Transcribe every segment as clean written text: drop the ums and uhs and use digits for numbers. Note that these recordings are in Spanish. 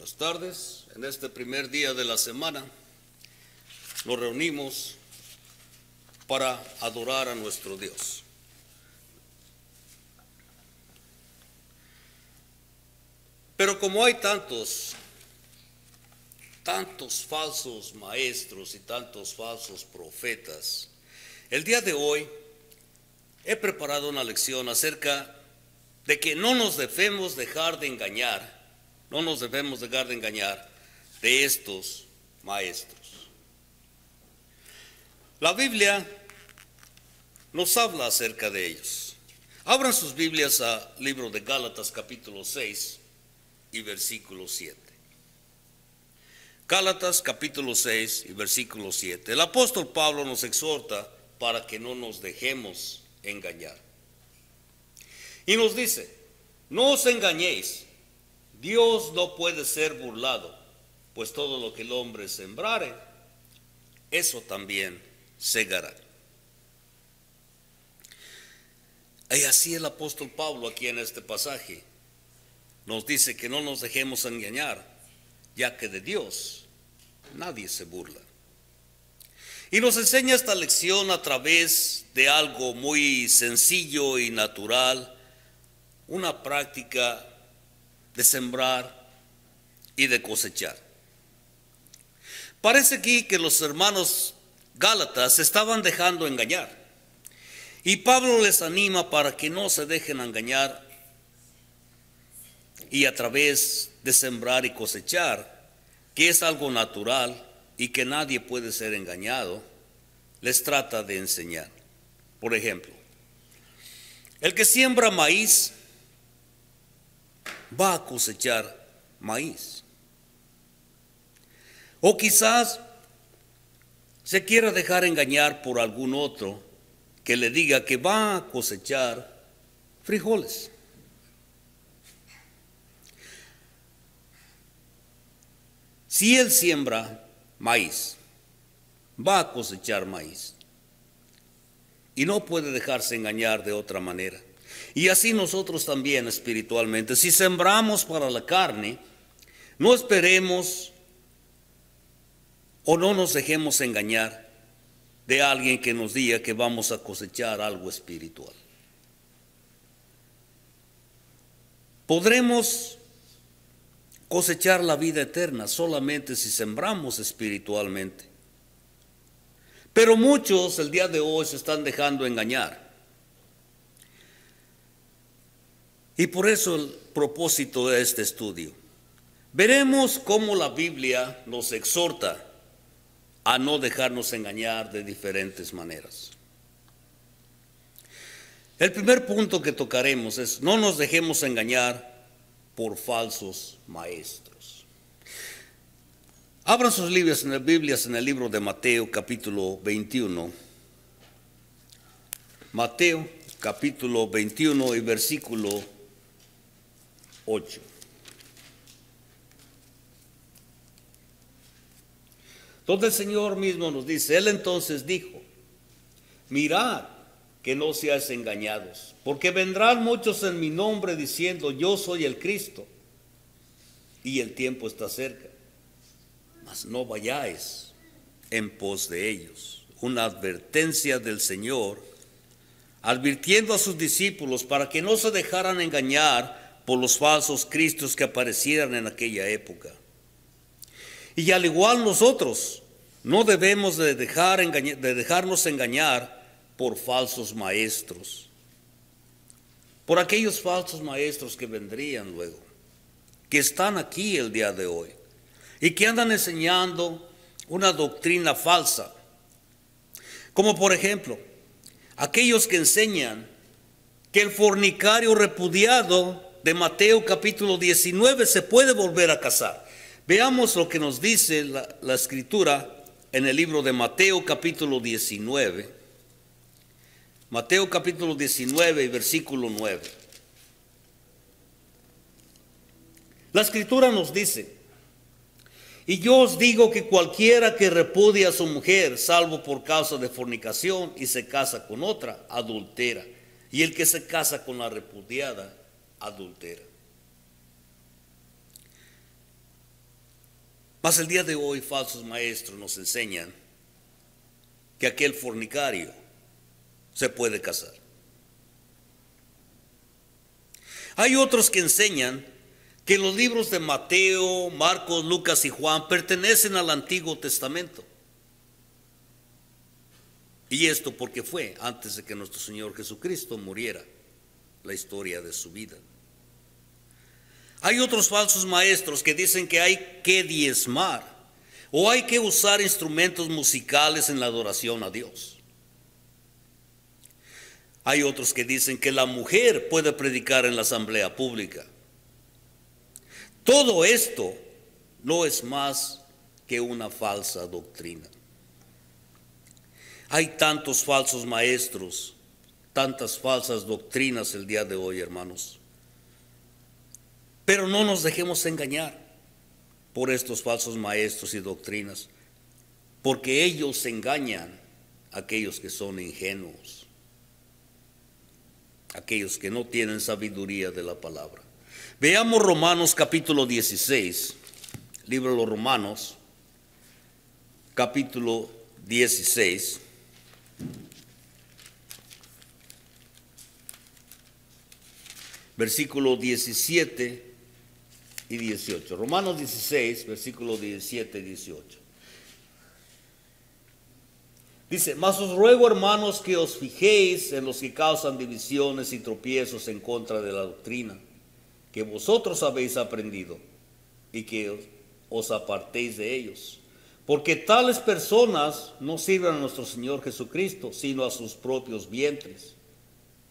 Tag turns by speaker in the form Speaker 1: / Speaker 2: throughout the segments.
Speaker 1: Buenas tardes. En este primer día de la semana nos reunimos para adorar a nuestro Dios. Pero como hay tantos falsos maestros y tantos falsos profetas, el día de hoy he preparado una lección acerca de que no nos debemos dejar de engañar, de estos maestros. La Biblia nos habla acerca de ellos. Abran sus Biblias al libro de Gálatas capítulo 6 y versículo 7. Gálatas capítulo 6 y versículo 7. El apóstol Pablo nos exhorta para que no nos dejemos engañar. Y nos dice: no os engañéis, Dios no puede ser burlado, pues todo lo que el hombre sembrare, eso también segará. Y así el apóstol Pablo aquí en este pasaje nos dice que no nos dejemos engañar, ya que de Dios nadie se burla. Y nos enseña esta lección a través de algo muy sencillo y natural, una práctica de sembrar y de cosechar. Parece aquí que los hermanos Gálatas se estaban dejando engañar, y Pablo les anima para que no se dejen engañar, y a través de sembrar y cosechar, que es algo natural y que nadie puede ser engañado, les trata de enseñar. Por ejemplo, el que siembra maíz va a cosechar maíz. O quizás se quiera dejar engañar por algún otro que le diga que va a cosechar frijoles. Si él siembra maíz, va a cosechar maíz. Y no puede dejarse engañar de otra manera. Y así nosotros también espiritualmente, si sembramos para la carne, no esperemos o no nos dejemos engañar de alguien que nos diga que vamos a cosechar algo espiritual. Podremos cosechar la vida eterna solamente si sembramos espiritualmente. Pero muchos el día de hoy se están dejando engañar. Y por eso el propósito de este estudio. Veremos cómo la Biblia nos exhorta a no dejarnos engañar de diferentes maneras. El primer punto que tocaremos es: no nos dejemos engañar por falsos maestros. Abran sus Biblias en el libro de Mateo capítulo 21. Mateo capítulo 21 y versículo 8. Donde el Señor mismo nos dice: Él entonces dijo: mirad que no seáis engañados, porque vendrán muchos en mi nombre diciendo: yo soy el Cristo, y el tiempo está cerca. Mas no vayáis en pos de ellos. Una advertencia del Señor, advirtiendo a sus discípulos para que no se dejaran engañar por los falsos cristos que aparecieran en aquella época. Y al igual nosotros no debemos de dejarnos engañar por falsos maestros, por aquellos falsos maestros que vendrían luego, que están aquí el día de hoy y que andan enseñando una doctrina falsa. Como por ejemplo, aquellos que enseñan que el fornicario repudiado de Mateo capítulo 19 se puede volver a casar. Veamos lo que nos dice la Escritura en el libro de Mateo capítulo 19. Mateo capítulo 19 y versículo 9. La Escritura nos dice: y yo os digo que cualquiera que repudia a su mujer, salvo por causa de fornicación, y se casa con otra, adultera. Y el que se casa con la repudiada, adultera. Mas el día de hoy falsos maestros nos enseñan que aquel fornicario se puede casar. Hay otros que enseñan que los libros de Mateo, Marcos, Lucas y Juan pertenecen al Antiguo Testamento. Y esto porque fue antes de que nuestro Señor Jesucristo muriera, la historia de su vida. Hay otros falsos maestros que dicen que hay que diezmar o hay que usar instrumentos musicales en la adoración a Dios. Hay otros que dicen que la mujer puede predicar en la asamblea pública. Todo esto no es más que una falsa doctrina. Hay tantos falsos maestros, tantas falsas doctrinas el día de hoy, hermanos. Pero no nos dejemos engañar por estos falsos maestros y doctrinas, porque ellos engañan a aquellos que son ingenuos, aquellos que no tienen sabiduría de la palabra. Veamos Romanos capítulo 16, libro de los Romanos, capítulo 16. Versículo 17 y 18. Romanos 16, versículos 17 y 18. Dice: mas os ruego, hermanos, que os fijéis en los que causan divisiones y tropiezos en contra de la doctrina, que vosotros habéis aprendido, y que os apartéis de ellos. Porque tales personas no sirven a nuestro Señor Jesucristo, sino a sus propios vientres,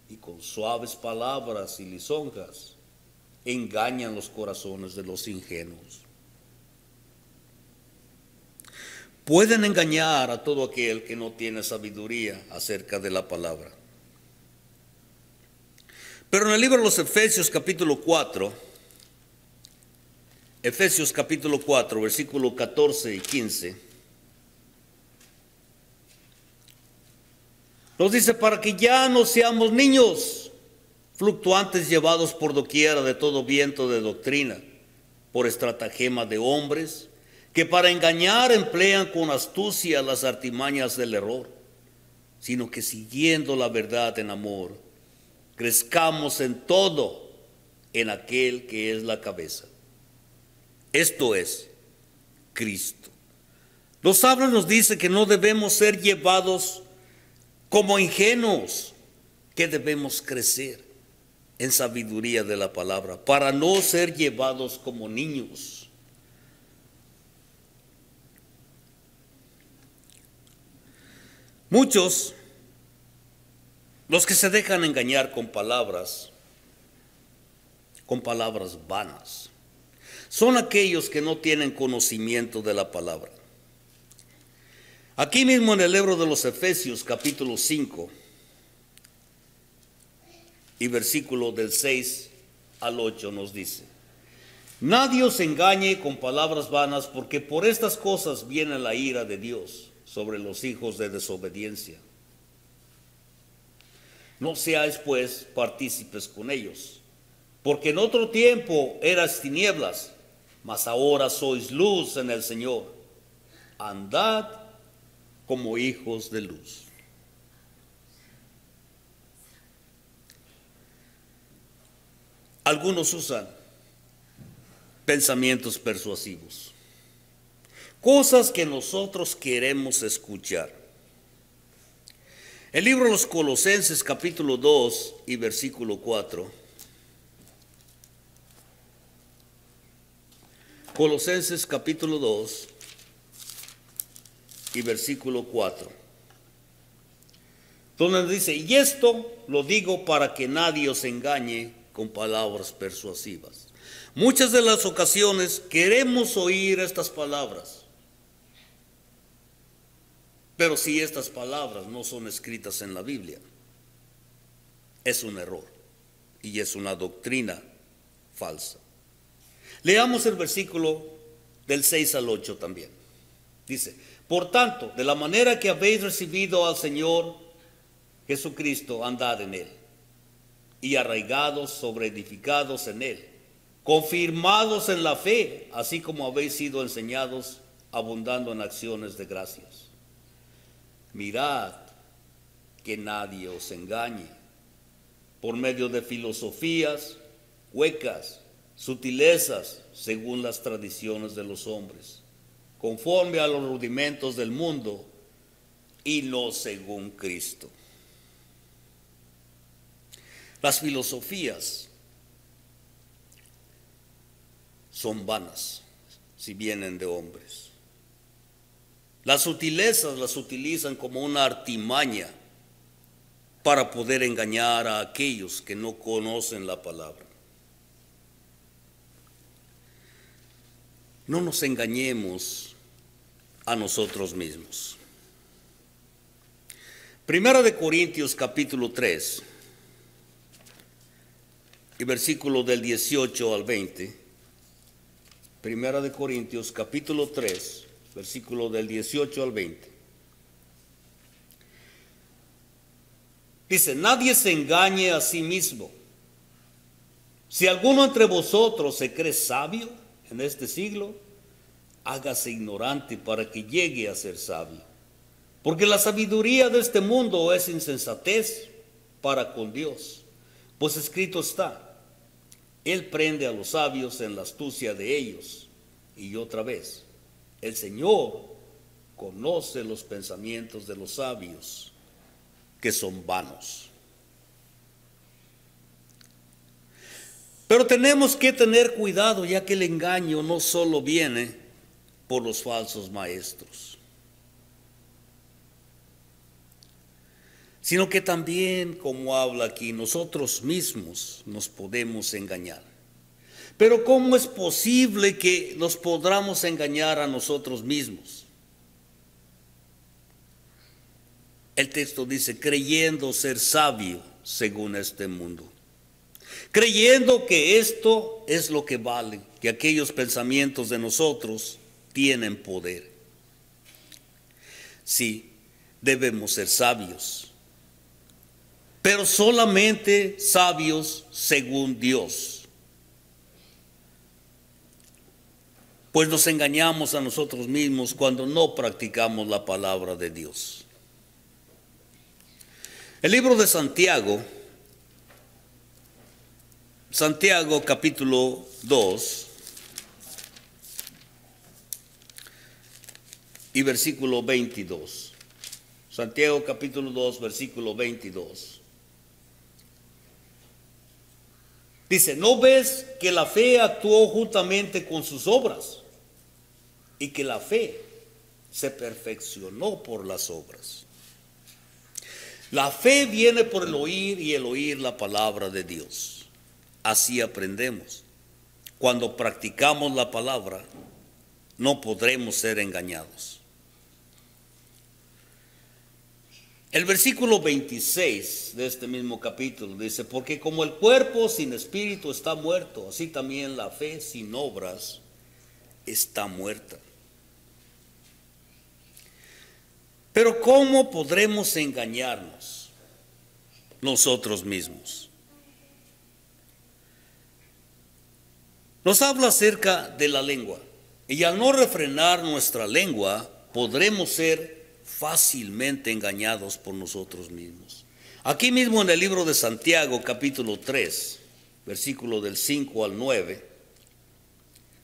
Speaker 1: y con suaves palabras y lisonjas engañan los corazones de los ingenuos. Pueden engañar a todo aquel que no tiene sabiduría acerca de la palabra. Pero en el libro de los Efesios capítulo 4, versículo 14 y 15, nos dice: para que ya no seamos niños, fluctuantes, llevados por doquiera de todo viento de doctrina, por estratagema de hombres, que para engañar emplean con astucia las artimañas del error, sino que siguiendo la verdad en amor, crezcamos en todo en aquel que es la cabeza, esto es, Cristo. Los habla, nos dice que no debemos ser llevados como ingenuos, que debemos crecer en sabiduría de la palabra, para no ser llevados como niños. Muchos, los que se dejan engañar con palabras vanas, son aquellos que no tienen conocimiento de la palabra. Aquí mismo en el libro de los Efesios, capítulo 5, y versículo del 6 al 8 nos dice: nadie os engañe con palabras vanas, porque por estas cosas viene la ira de Dios sobre los hijos de desobediencia. No seáis pues partícipes con ellos, porque en otro tiempo eras tinieblas, mas ahora sois luz en el Señor. Andad como hijos de luz. Algunos usan pensamientos persuasivos, cosas que nosotros queremos escuchar. El libro de los Colosenses capítulo 2 y versículo 4. Colosenses capítulo 2 y versículo 4. Donde dice: y esto lo digo para que nadie os engañe con palabras persuasivas. Muchas de las ocasiones queremos oír estas palabras, pero si estas palabras no son escritas en la Biblia, es un error y es una doctrina falsa. Leamos el versículo del 6 al 8 también. Dice: por tanto, de la manera que habéis recibido al Señor Jesucristo, andad en él, y arraigados, sobreedificados en él, confirmados en la fe, así como habéis sido enseñados, abundando en acciones de gracias. Mirad que nadie os engañe por medio de filosofías huecas, sutilezas, según las tradiciones de los hombres, conforme a los rudimentos del mundo y no según Cristo. Las filosofías son vanas si vienen de hombres. Las sutilezas las utilizan como una artimaña para poder engañar a aquellos que no conocen la palabra. No nos engañemos a nosotros mismos. Primera de Corintios capítulo 3 y versículo del 18 al 20. Primera de Corintios capítulo 3, versículo del 18 al 20. Dice, nadie se engañe a sí mismo. Si alguno entre vosotros se cree sabio en este siglo, hágase ignorante para que llegue a ser sabio. Porque la sabiduría de este mundo es insensatez para con Dios. Pues escrito está, Él prende a los sabios en la astucia de ellos. Y otra vez, el Señor conoce los pensamientos de los sabios, que son vanos. Pero tenemos que tener cuidado, ya que el engaño no solo viene por los falsos maestros, sino que también, como habla aquí, nosotros mismos nos podemos engañar. Pero ¿cómo es posible que nos podamos engañar a nosotros mismos? El texto dice, creyendo ser sabio según este mundo. Creyendo que esto es lo que vale, que aquellos pensamientos de nosotros tienen poder. Sí, debemos ser sabios, pero solamente sabios según Dios. Pues nos engañamos a nosotros mismos cuando no practicamos la palabra de Dios. El libro de Santiago capítulo 2 y versículo 22. Santiago capítulo 2, versículo 22. Dice, ¿no ves que la fe actuó juntamente con sus obras? Y que la fe se perfeccionó por las obras. La fe viene por el oír y el oír la palabra de Dios. Así aprendemos. Cuando practicamos la palabra, no podremos ser engañados. El versículo 26 de este mismo capítulo dice, porque como el cuerpo sin espíritu está muerto, así también la fe sin obras está muerta. Pero ¿cómo podremos engañarnos nosotros mismos? Nos habla acerca de la lengua. Y al no refrenar nuestra lengua, podremos ser fácilmente engañados por nosotros mismos. Aquí mismo en el libro de Santiago, capítulo 3, versículo del 5 al 9.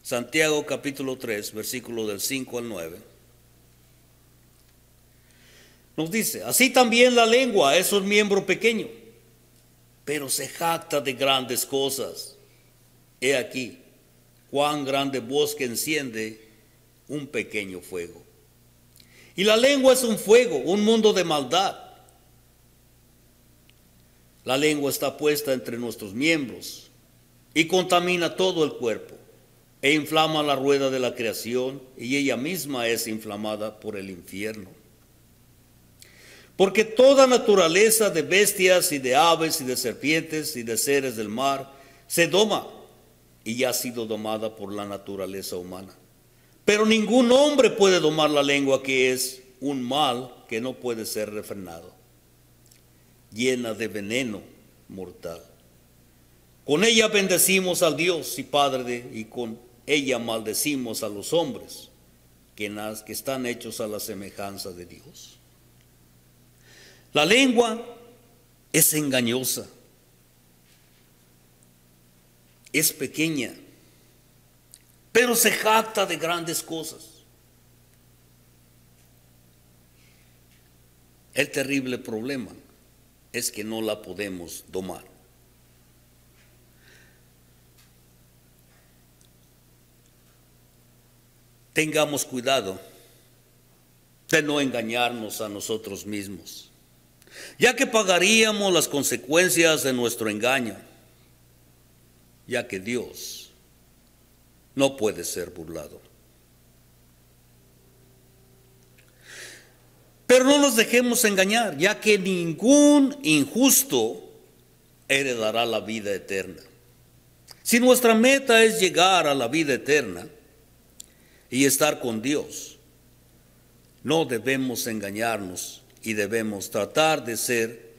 Speaker 1: Santiago, capítulo 3, versículo del 5 al 9. Nos dice, así también la lengua es un miembro pequeño, pero se jacta de grandes cosas. He aquí, cuán grande bosque enciende un pequeño fuego. Y la lengua es un fuego, un mundo de maldad. La lengua está puesta entre nuestros miembros y contamina todo el cuerpo e inflama la rueda de la creación y ella misma es inflamada por el infierno. Porque toda naturaleza de bestias y de aves y de serpientes y de seres del mar se doma y ya ha sido domada por la naturaleza humana. Pero ningún hombre puede domar la lengua, que es un mal que no puede ser refrenado, llena de veneno mortal. Con ella bendecimos al Dios y Padre y con ella maldecimos a los hombres que están hechos a la semejanza de Dios. La lengua es engañosa, es pequeña, pero se jacta de grandes cosas. El terrible problema es que no la podemos domar. Tengamos cuidado de no engañarnos a nosotros mismos, ya que pagaríamos las consecuencias de nuestro engaño, ya que Dios no puede ser burlado. Pero no nos dejemos engañar, ya que ningún injusto heredará la vida eterna. Si nuestra meta es llegar a la vida eterna y estar con Dios, no debemos engañarnos y debemos tratar de ser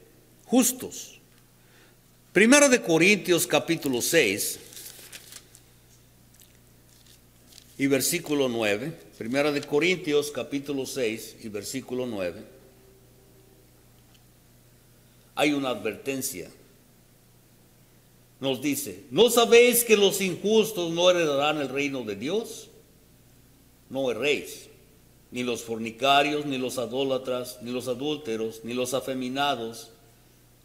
Speaker 1: justos. Primera de Corintios capítulo 6 y versículo 9. Primera de Corintios capítulo 6 y versículo 9. Hay una advertencia. Nos dice, ¿no sabéis que los injustos no heredarán el reino de Dios? No erréis, ni los fornicarios, ni los adólatras, ni los adúlteros, ni los afeminados,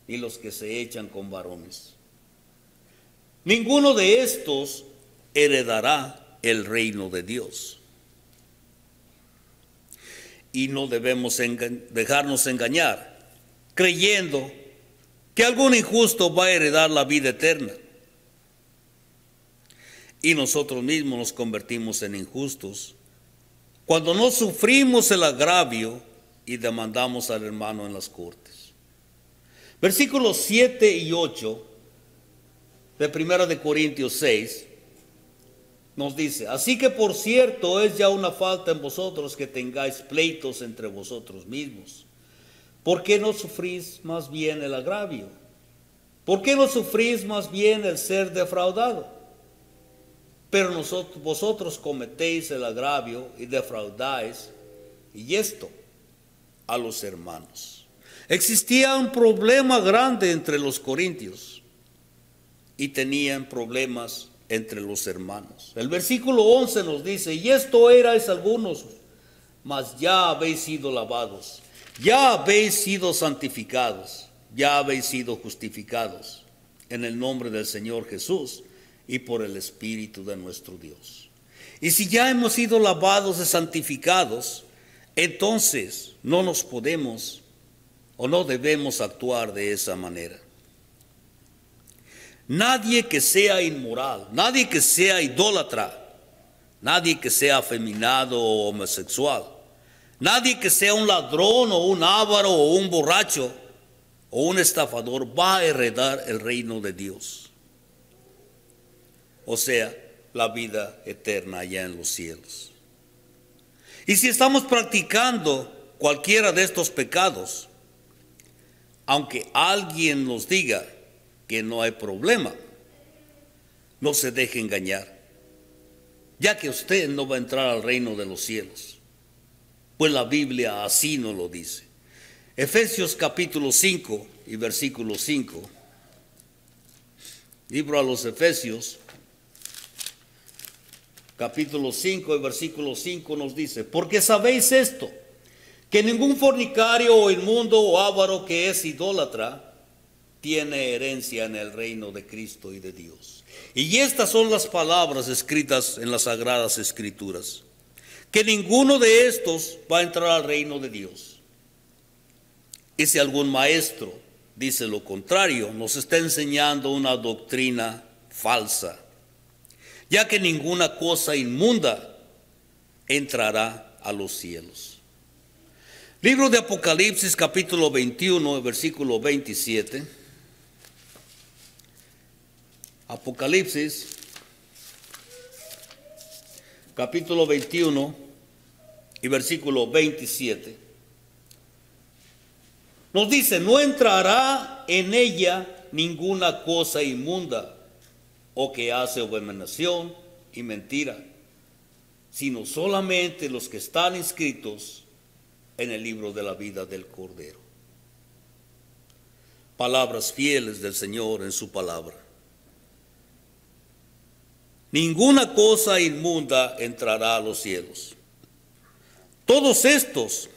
Speaker 1: ni los que se echan con varones. Ninguno de estos heredará el reino de Dios. Y no debemos dejarnos engañar, creyendo que algún injusto va a heredar la vida eterna. Y nosotros mismos nos convertimos en injustos cuando no sufrimos el agravio y demandamos al hermano en las cortes. Versículos 7 y 8 de Primera de Corintios 6 nos dice, así que por cierto es ya una falta en vosotros que tengáis pleitos entre vosotros mismos. ¿Por qué no sufrís más bien el agravio? ¿Por qué no sufrís más bien el ser defraudado? Pero vosotros cometéis el agravio y defraudáis, y esto a los hermanos. Existía un problema grande entre los corintios y tenían problemas entre los hermanos. El versículo 11 nos dice, y esto erais algunos, mas ya habéis sido lavados, ya habéis sido santificados, ya habéis sido justificados en el nombre del Señor Jesús y por el Espíritu de nuestro Dios. Y si ya hemos sido lavados y santificados, entonces no nos podemos o no debemos actuar de esa manera. Nadie que sea inmoral, nadie que sea idólatra, nadie que sea afeminado o homosexual, nadie que sea un ladrón o un avaro o un borracho o un estafador va a heredar el reino de Dios. O sea, la vida eterna allá en los cielos. Y si estamos practicando cualquiera de estos pecados, aunque alguien nos diga que no hay problema, no se deje engañar, ya que usted no va a entrar al reino de los cielos, pues la Biblia así nos lo dice. Efesios capítulo 5 y versículo 5, libro a los Efesios capítulo 5 y versículo 5 nos dice, porque sabéis esto, que ningún fornicario o inmundo o avaro que es idólatra tiene herencia en el reino de Cristo y de Dios. Y estas son las palabras escritas en las Sagradas Escrituras, que ninguno de estos va a entrar al reino de Dios. Y si algún maestro dice lo contrario, nos está enseñando una doctrina falsa, ya que ninguna cosa inmunda entrará a los cielos. Libro de Apocalipsis capítulo 21, versículo 27. Apocalipsis capítulo 21 y versículo 27. Nos dice, no entrará en ella ninguna cosa inmunda, o que hace abominación y mentira, sino solamente los que están inscritos en el libro de la vida del Cordero. Palabras fieles del Señor en su palabra. Ninguna cosa inmunda entrará a los cielos. Todos estos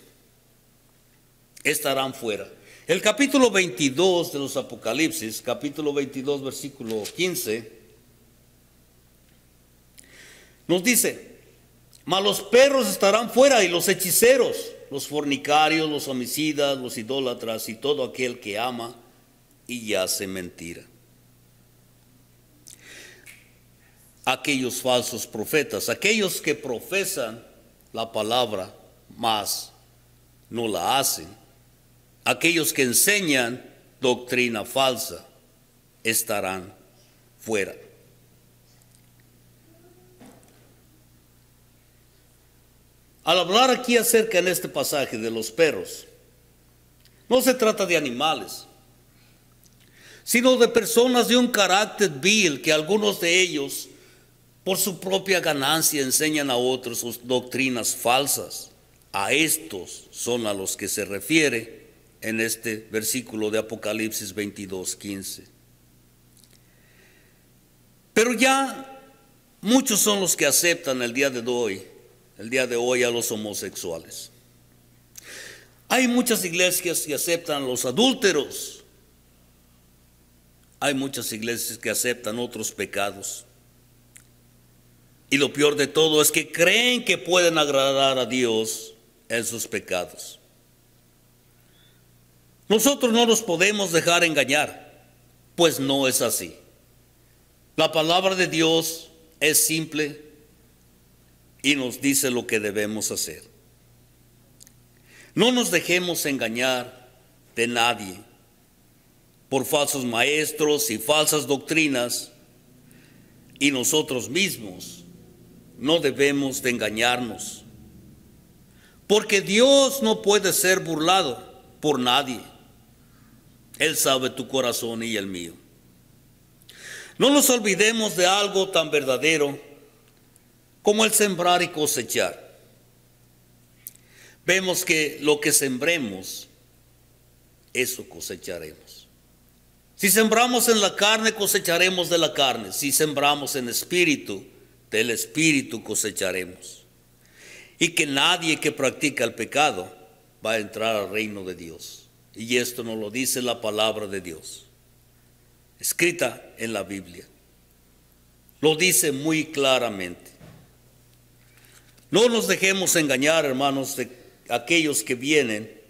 Speaker 1: estarán fuera. El capítulo 22 de los Apocalipsis, capítulo 22, versículo 15, nos dice: mas los perros estarán fuera, y los hechiceros, los fornicarios, los homicidas, los idólatras y todo aquel que ama y hace mentira. Aquellos falsos profetas, aquellos que profesan la palabra, mas no la hacen, aquellos que enseñan doctrina falsa, estarán fuera. Al hablar aquí acerca en este pasaje de los perros, no se trata de animales, sino de personas de un carácter vil, que algunos de ellos, por su propia ganancia, enseñan a otros sus doctrinas falsas. A estos son a los que se refiere en este versículo de Apocalipsis 22:15. Pero ya muchos son los que aceptan el día de hoy a los homosexuales. Hay muchas iglesias que aceptan a los adúlteros. Hay muchas iglesias que aceptan otros pecados. Y lo peor de todo es que creen que pueden agradar a Dios en sus pecados. Nosotros no nos podemos dejar engañar, pues no es así. La palabra de Dios es simple y nos dice lo que debemos hacer. No nos dejemos engañar de nadie por falsos maestros y falsas doctrinas, y nosotros mismos no debemos de engañarnos, porque Dios no puede ser burlado por nadie. Él sabe tu corazón y el mío. No nos olvidemos de algo tan verdadero como el sembrar y cosechar. Vemos que lo que sembremos, eso cosecharemos. Si sembramos en la carne, cosecharemos de la carne. Si sembramos en espíritu, del espíritu cosecharemos. Y que nadie que practica el pecado va a entrar al reino de Dios. Y esto nos lo dice la palabra de Dios, escrita en la Biblia. Lo dice muy claramente. No nos dejemos engañar, hermanos, de aquellos que vienen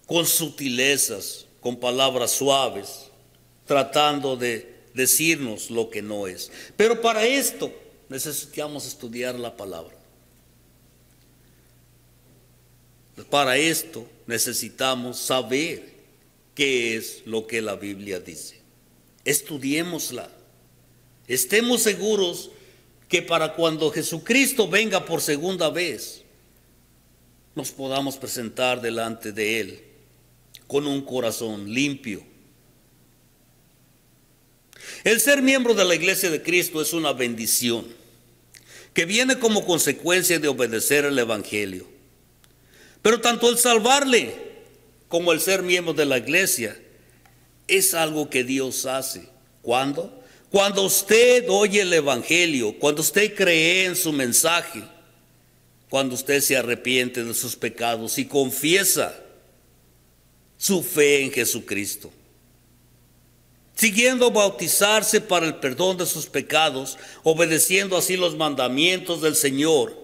Speaker 1: con sutilezas, con palabras suaves, tratando de decirnos lo que no es. Pero para esto necesitamos estudiar la palabra. Para esto necesitamos saber qué es lo que la Biblia dice. Estudiémosla. Estemos seguros que para cuando Jesucristo venga por segunda vez, nos podamos presentar delante de Él con un corazón limpio. El ser miembro de la Iglesia de Cristo es una bendición que viene como consecuencia de obedecer el Evangelio. Pero tanto el salvarle como el ser miembro de la iglesia es algo que Dios hace. ¿Cuándo? Cuando usted oye el Evangelio, cuando usted cree en su mensaje, cuando usted se arrepiente de sus pecados y confiesa su fe en Jesucristo, siguiendo bautizarse para el perdón de sus pecados, obedeciendo así los mandamientos del Señor.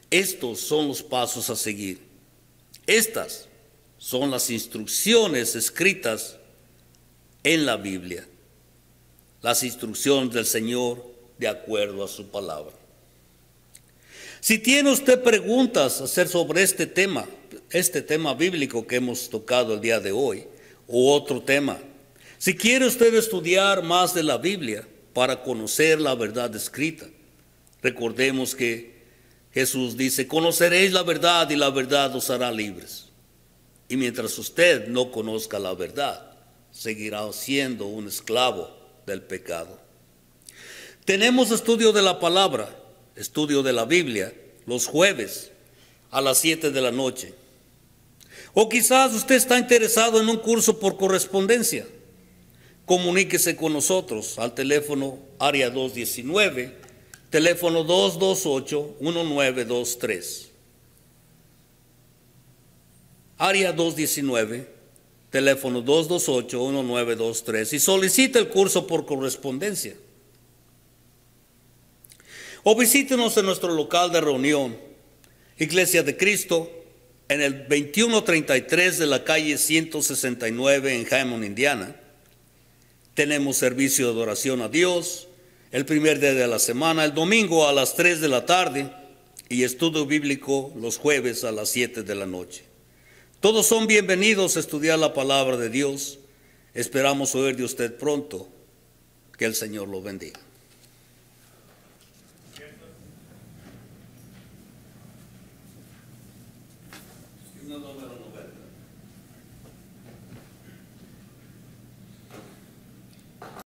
Speaker 1: Estos son los pasos a seguir. Estas son las instrucciones escritas en la Biblia, las instrucciones del Señor de acuerdo a su palabra. Si tiene usted preguntas a hacer sobre este tema bíblico que hemos tocado el día de hoy, o otro tema, si quiere usted estudiar más de la Biblia para conocer la verdad escrita, recordemos que Jesús dice: conoceréis la verdad y la verdad os hará libres. Y mientras usted no conozca la verdad, seguirá siendo un esclavo del pecado. Tenemos estudio de la palabra, estudio de la Biblia, los jueves a las 7 de la noche. O quizás usted está interesado en un curso por correspondencia. Comuníquese con nosotros al teléfono área 219, teléfono 228-1923. Área 219, teléfono 228-1923 y solicite el curso por correspondencia. O visítenos en nuestro local de reunión, Iglesia de Cristo, en el 2133 de la calle 169 en Hammond, Indiana. Tenemos servicio de adoración a Dios el primer día de la semana, el domingo a las 3 de la tarde y estudio bíblico los jueves a las 7 de la noche. Todos son bienvenidos a estudiar la palabra de Dios. Esperamos oír de usted pronto. Que el Señor lo bendiga. Número 90.